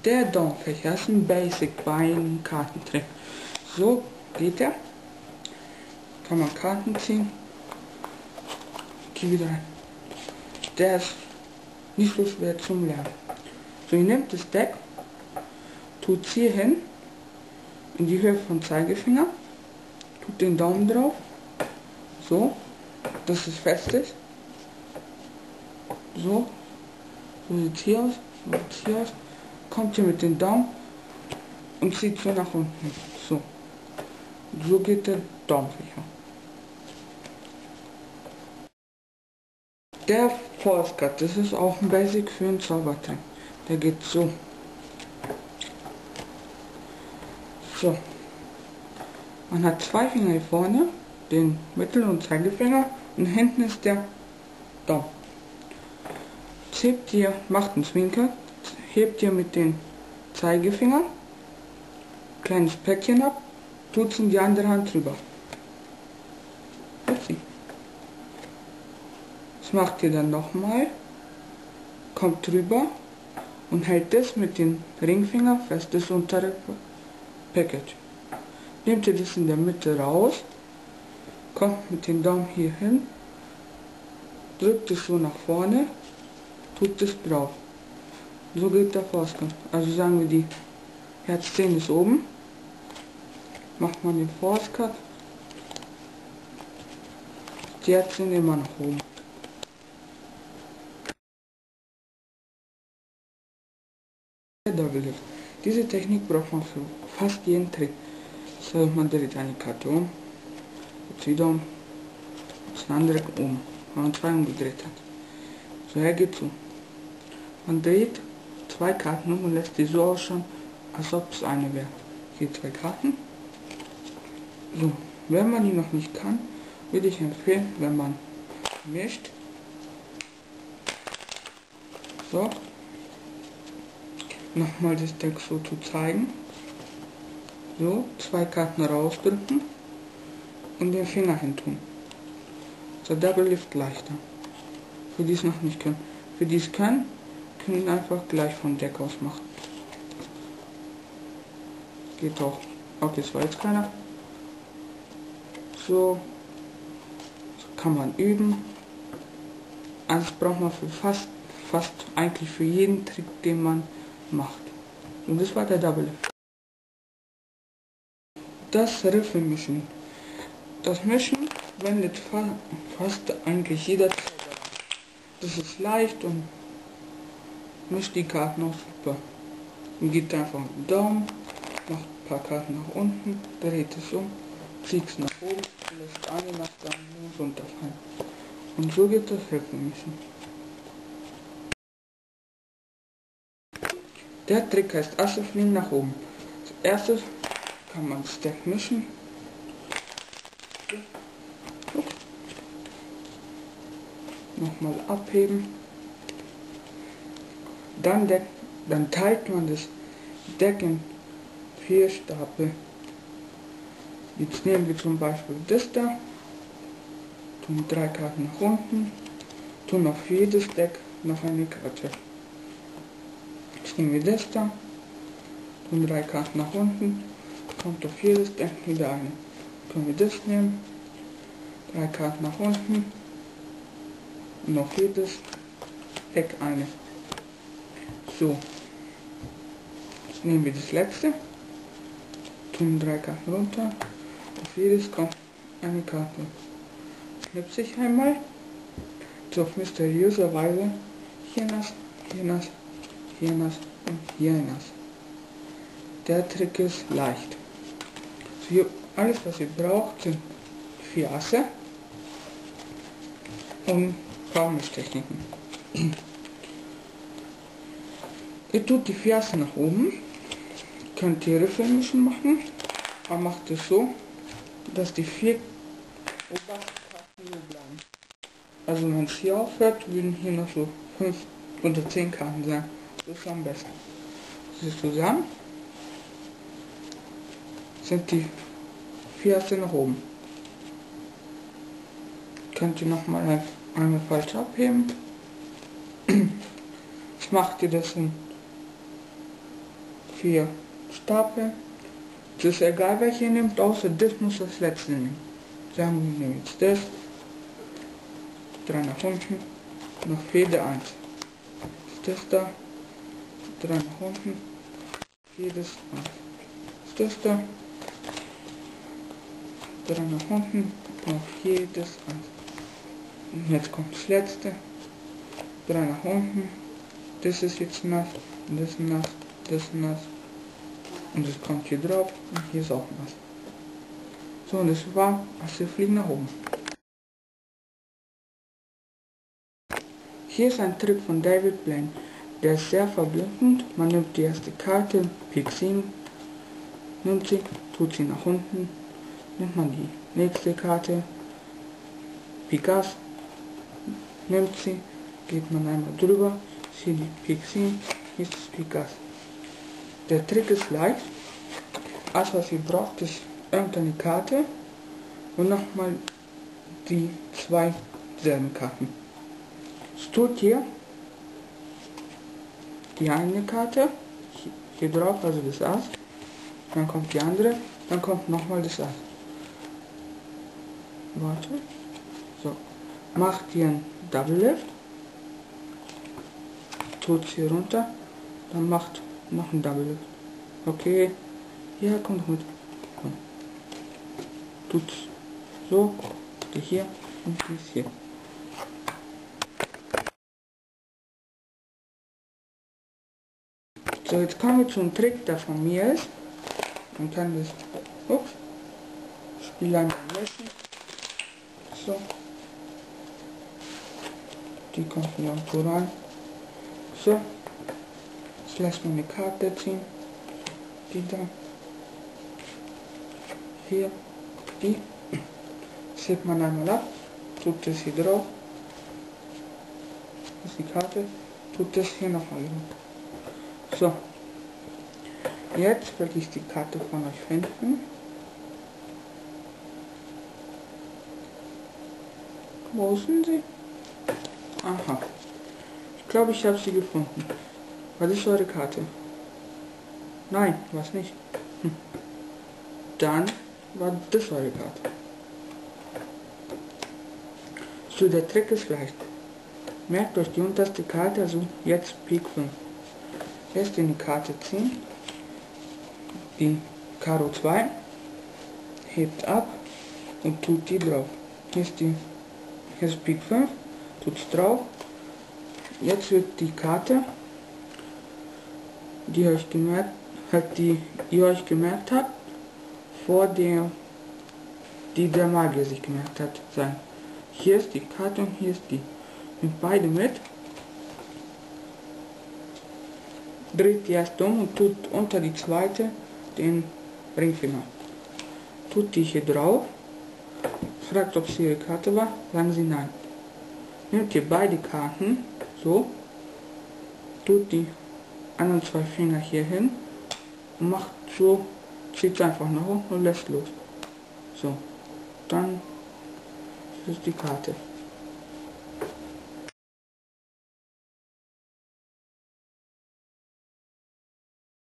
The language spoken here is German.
Der Daumenfächer ist ein Basic bei einem Kartentrick. So geht er. Kann man Karten ziehen. Geh wieder rein. Der ist nicht so schwer zum Lernen. So, ihr nehmt das Deck, tut es hier hin, in die Höhe von Zeigefinger, tut den Daumen drauf, so, dass es fest ist. So sieht es hier aus, so sieht es hier aus. Kommt hier mit dem Daumen und zieht so nach unten. So. So geht der Daumenfächer. Der Force Cut, das ist auch ein Basic für einen Zaubertrick. Der geht so. So. Man hat zwei Finger hier vorne, den Mittel- und Zeigefinger, und hinten ist der Daumen. Hebt ihr, macht einen Swinker, hebt ihr mit den Zeigefinger, kleines Päckchen ab, tut es in die andere Hand drüber. Das macht ihr dann nochmal, kommt drüber und hält das mit den Ringfinger fest, das untere Package. Nehmt ihr das in der Mitte raus, kommt mit dem Daumen hier hin, drückt es so nach vorne, tut es drauf. So geht der Force Cut. Also sagen wir, die Herzzähne ist oben, macht man den Force Cut, die Herzzähne immer nach oben. Double Lift. Diese Technik braucht man für fast jeden Trick. So, man dreht eine Karte um, jetzt wieder um, das andere um, wenn man zwei umgedreht hat. So, er geht so. Man dreht zwei Karten um und lässt die so ausschauen, als ob es eine wäre. Hier zwei Karten. So, wenn man die noch nicht kann, würde ich empfehlen, wenn man mischt. So. Nochmal das Deck so zu zeigen. So, zwei Karten rausdrücken und den Finger hin tun. So, Double Lift leichter. Für die es noch nicht können. Für die es können einfach gleich vom Deck aus machen. Geht auch. Okay, das war jetzt keiner. So kann man üben. Also das braucht man für fast eigentlich für jeden Trick, den man macht. Und das war der Double Lift. Das Riffelmischen. Das Mischen wendet fast eigentlich jeder Zauberer. Das ist leicht und mischt die Karten auch super. Und geht einfach mit dem Daumen, macht ein paar Karten nach unten, dreht es um, zieht es nach oben, lässt eine nach der anderen runterfallen. Und so geht das Riffelmischen. Der Trick heißt Asse fliegen nach oben. Als erstes kann man das Deck mischen. Nochmal abheben. Dann teilt man das Deck in 4 Stapel. Jetzt nehmen wir zum Beispiel das da, tun 3 Karten nach unten, tun auf jedes Deck noch eine Karte. Jetzt nehmen wir das da, tun 3 Karten nach unten, kommt auf jedes Deck wieder eine. Können wir das nehmen, 3 Karten nach unten und auf jedes Deck eine. So, jetzt nehmen wir das letzte, tun 3 Karten runter, auf jedes kommt eine Karte. Schnipse ich einmal, so auf mysteriöse Weise hier nass, hier nass, hier nass und hier nass. Der Trick ist leicht. So hier, alles was ihr braucht sind 4 Asse und Kaummischtechniken. Ihr tut die 4 Asse nach oben, könnt ihr Riffelmischen machen, aber macht es so, dass die 4 obersten Karten so bleiben. Also wenn es hier aufhört, würden hier noch so 5 oder 10 Karten sein. Das ist am besten. Das ist zusammen, sind die 4 Asse nach oben. Könnt ihr nochmal einmal falsch abheben. Jetzt macht ihr das in 4 Stapel. Es ist egal, welche ihr nehmt, außer das muss das letzte nehmen. Sagen wir nehmen jetzt das. 3 nach unten. Noch Feder 1. Das da. 3 nach unten. Jedes 1. Das da. 3 nach unten. Noch jedes 1. Und jetzt kommt das letzte. 3 nach unten. Das ist jetzt nass. Das nass. Das nass. Und das kommt hier drauf. Und hier ist auch nass. So, und das war, also wir fliegen nach oben. Hier ist ein Trick von David Blaine. Der ist sehr verblüffend. Man nimmt die erste Karte, Pik 7, nimmt sie, tut sie nach unten, nimmt man die nächste Karte, Pik Ass, nimmt sie, geht man einmal drüber, hier die Pik 7, hier ist das Pik Ass. Der Trick ist leicht. Alles was ihr braucht ist irgendeine Karte und nochmal die 2 selben Karten. Es tut hier die eine Karte, hier drauf, also das Ass, dann kommt die andere, dann kommt nochmal das Ass. Warte, so, macht hier ein Double Lift, tut hier runter, dann macht noch ein Double Lift. Okay, ja, kommt mit, komm. Tut so, die hier und die hier. So, jetzt kommen wir zum Trick, der von mir ist. Man kann das, ups, Spiel einmal löschen. So. Die kommt hier irgendwo rein. So. Jetzt lässt man eine Karte ziehen. Die da. Hier. Die. Das hebt man einmal ab. Tut das hier drauf. Das ist die Karte. Tut das hier nochmal drauf. So, jetzt werde ich die Karte von euch finden. Wo sind sie? Aha, ich glaube, ich habe sie gefunden. Was ist eure Karte? Nein, was nicht. Dann war das eure Karte. So, der Trick ist leicht. Merkt euch die unterste Karte, also jetzt Pik 5. Erst in die Karte ziehen, die Karo 2, hebt ab und tut die drauf. Hier ist Pik 5, tut es drauf. Jetzt wird die Karte, die ihr euch gemerkt habt, vor der, die der Magier sich gemerkt hat, sein. Hier ist die Karte und hier ist die. Nimmt beide mit. Dreht die erste um und tut unter die zweite den Ringfinger. Tut die hier drauf, fragt, ob sie ihre Karte war, sagen sie nein. Nehmt ihr beide Karten, so, tut die anderen 2 Finger hier hin und macht so, zieht es einfach nach unten und lässt los. So, dann ist die Karte.